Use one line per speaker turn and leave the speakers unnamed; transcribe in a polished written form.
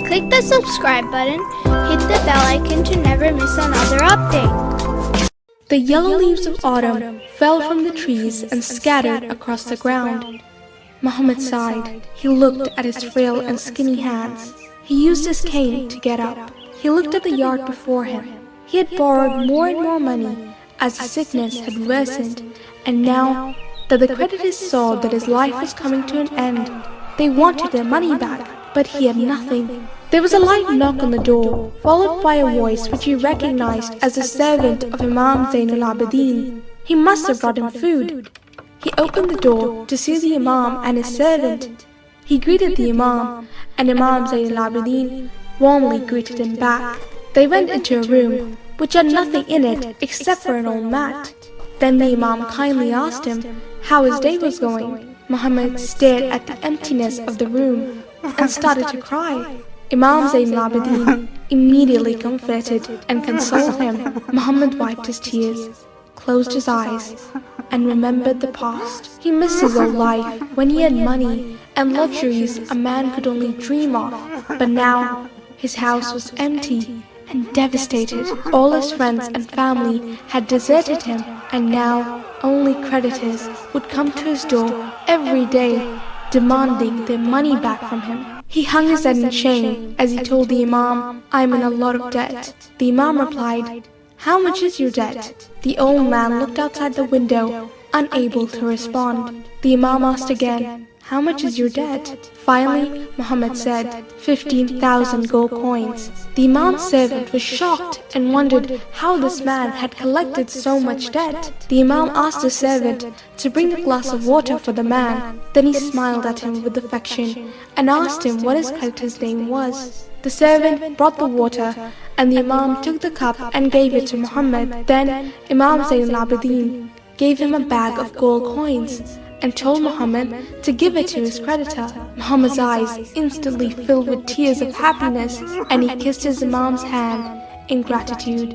Click the subscribe button, hit the bell icon to never miss another update.
The yellow leaves of autumn fell from the trees and scattered across the ground. Muhammad sighed. He looked at his frail and skinny hands. He used his cane to get up. He looked at the yard before him. He had borrowed more and more money as his sickness had worsened, and now that the creditors saw that his life was coming to an end, they wanted their money back, but he had nothing. There was a light knock on the door, followed by a voice which he recognized as the servant of Imam Zainul Abidin. He must have brought him food. He opened the door to see the Imam and his servant. He greeted the Imam, and Imam Zainul Abidin warmly greeted him back. They went into a room which had nothing in it except for an old mat. Then the Imam kindly asked him how his day was going. Muhammad stared at the emptiness of the room and started to cry. Imam Zainul Abidin immediately comforted and consoled him. Muhammad wiped his tears, closed his eyes, and remembered the past. He missed his old life when he had money and luxuries a man could only dream of. But now his house was empty and devastated. All his friends and family had deserted him, and now only creditors would come to his door every day, demanding their money back from him. He hung his head in shame as he told the Imam, "I am in a lot of debt." The Imam replied, "How much is your debt?" The old man looked outside the window, unable to respond. The Imam asked again, "How much is your debt?" Finally, Muhammad said, 15,000 gold coins. The Imam's servant was shocked and wondered how this man had collected so much debt. The Imam asked the servant to bring a glass of water for the man. Then he smiled at him with affection and asked him what his creditor's name was. The servant brought the water, and the Imam took the cup and gave it to Muhammad. Then Imam Zainul Abidin gave him a bag of gold coins and told Muhammad to give it to his creditor. Muhammad's eyes instantly filled with tears of happiness, and he kissed his Imam's hand in gratitude.